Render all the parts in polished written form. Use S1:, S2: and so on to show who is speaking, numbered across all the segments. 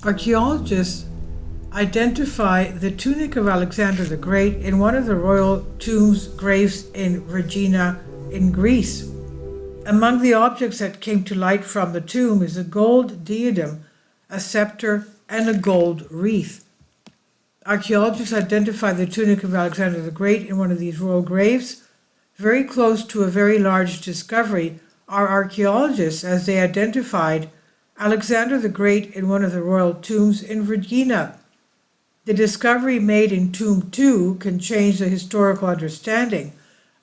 S1: Archaeologists identify the tunic of Alexander the Great in one of the royal tombs graves in Vergina in Greece. Among the objects that came to light from the tomb is a gold diadem, a scepter, and a gold wreath. Archaeologists identify the tunic of Alexander the Great in one of these royal graves. Very close to a very large discovery are archaeologists, as they identified Alexander the Great in one of the royal tombs in Vergina. The discovery made in Tomb 2 can change the historical understanding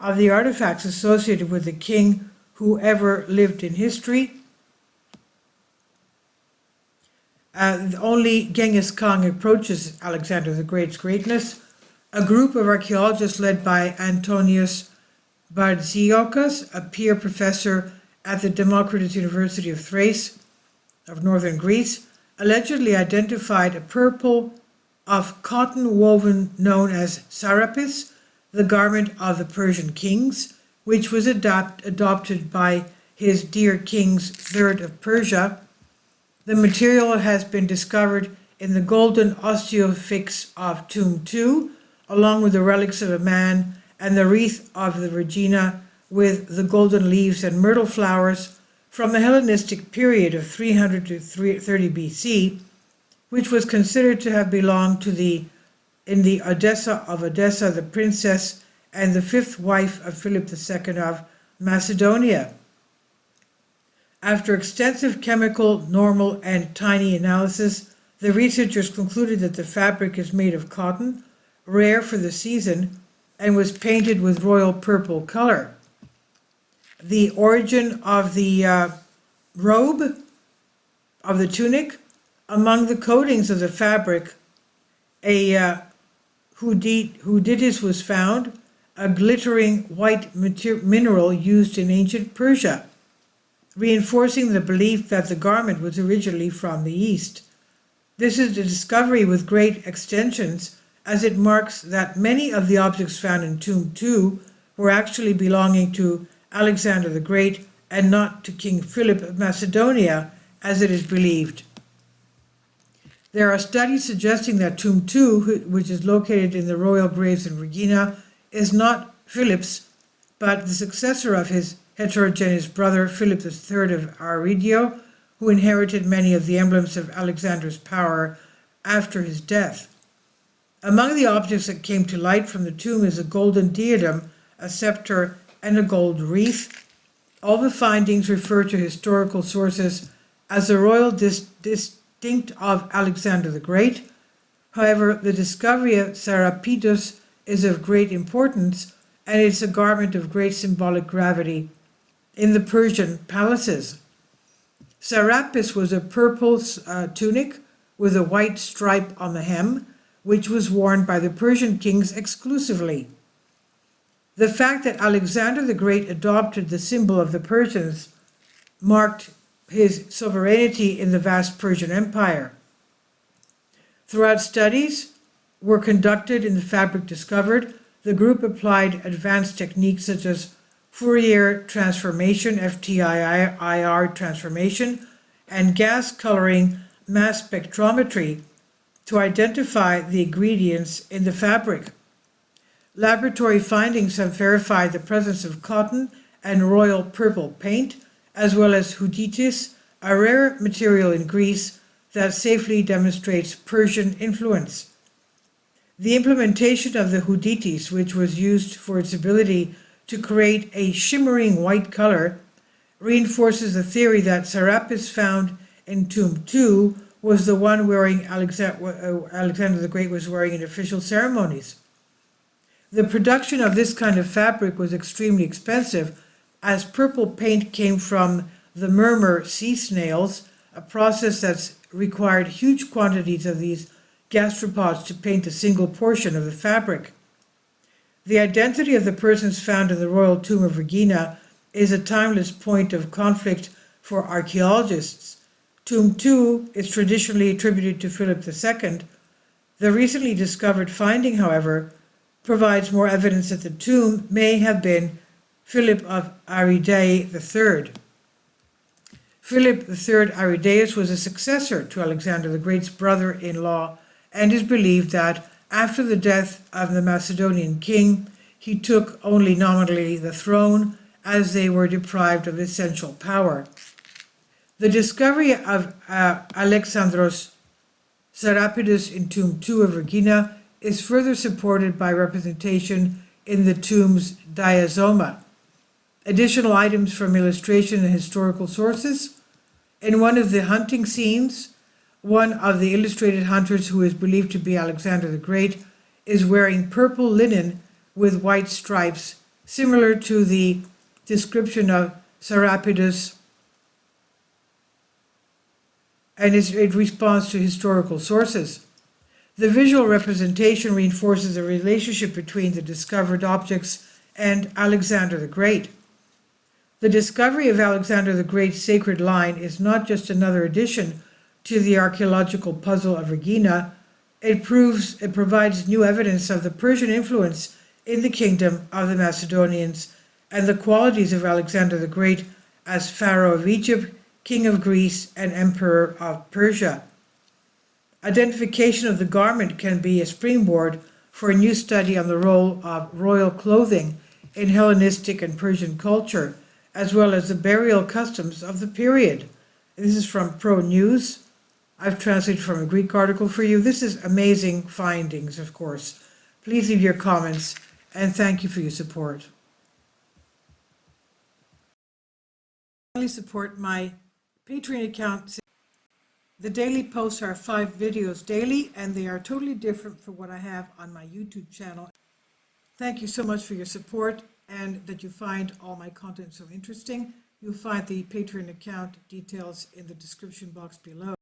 S1: of the artifacts associated with the king who ever lived in history. Only Genghis Khan approaches Alexander the Great's greatness. A group of archaeologists led by Antonios Bartzioukas, a peer professor at the Democritus University of Thrace of northern Greece, allegedly identified a purple of cotton woven known as sarapis, the garment of the Persian kings, which was adopted by his dear kings third of Persia. The material has been discovered in the golden osteophyx of Tomb 2, along with the relics of a man and the wreath of the Vergina with the golden leaves and myrtle flowers from the Hellenistic period of 300 to 30 BC, which was considered to have belonged to the Odessa of Odessa, the princess and the fifth wife of Philip II of Macedonia. After extensive chemical, normal, and tiny analysis, the researchers concluded that the fabric is made of cotton, rare for the season, and was painted with royal purple color. The origin of the robe, of the tunic, among the coatings of the fabric, a huditis was found, a glittering white mineral used in ancient Persia, reinforcing the belief that the garment was originally from the East. This is a discovery with great extensions, as it marks that many of the objects found in Tomb 2 were actually belonging to Alexander the Great and not to King Philip of Macedonia, as it is believed. There are studies suggesting that Tomb 2, which is located in the royal graves in Vergina, is not Philip's, but the successor of his heterogeneous brother Philip III of Aridio, who inherited many of the emblems of Alexander's power after his death. Among the objects that came to light from the tomb is a golden diadem, a scepter, and a gold wreath. All the findings refer to historical sources as the royal distinct of Alexander the Great. However, the discovery of Sarapidus is of great importance, and it's a garment of great symbolic gravity in the Persian palaces. Sarapis was a purple tunic with a white stripe on the hem, which was worn by the Persian kings exclusively. The fact that Alexander the Great adopted the symbol of the Persians marked his sovereignty in the vast Persian Empire. Throughout studies were conducted in the fabric discovered, the group applied advanced techniques such as Fourier transformation, FTIR transformation, and gas coloring mass spectrometry to identify the ingredients in the fabric. Laboratory findings have verified the presence of cotton and royal purple paint, as well as huditis, a rare material in Greece that safely demonstrates Persian influence. The implementation of the huditis, which was used for its ability to create a shimmering white color, reinforces the theory that Sarapis found in Tomb 2 was the one Alexander the Great was wearing in official ceremonies. The production of this kind of fabric was extremely expensive, as purple paint came from the murmur sea snails, a process that's required huge quantities of these gastropods to paint a single portion of the fabric. The identity of the persons found in the royal tomb of Vergina is a timeless point of conflict for archaeologists. Tomb 2 is traditionally attributed to Philip II. The recently discovered finding, however, provides more evidence that the tomb may have been Philip of Aridae III. Philip III Aridaeus was a successor to Alexander the Great's brother-in-law, and is believed that after the death of the Macedonian king, he took only nominally the throne, as they were deprived of essential power. The discovery of Alexandros Serapidus in tomb 2 of Vergina is further supported by representation in the tomb's diazoma. Additional items from illustration and historical sources. In one of the hunting scenes, one of the illustrated hunters, who is believed to be Alexander the Great, is wearing purple linen with white stripes, similar to the description of Serapidus, and it responds to historical sources. The visual representation reinforces the relationship between the discovered objects and Alexander the Great. The discovery of Alexander the Great's sacred line is not just another addition to the archaeological puzzle of Vergina. It provides new evidence of the Persian influence in the kingdom of the Macedonians and the qualities of Alexander the Great as Pharaoh of Egypt, King of Greece, and Emperor of Persia. Identification of the garment can be a springboard for a new study on the role of royal clothing in Hellenistic and Persian culture, as well as the burial customs of the period. This is from Pro News. I've translated from a Greek article for you. This is amazing findings, of course. Please leave your comments, and thank you for your support. Please support my Patreon account. The daily posts are 5 videos daily, and they are totally different from what I have on my YouTube channel. Thank you so much for your support, and that you find all my content so interesting. You'll find the Patreon account details in the description box below.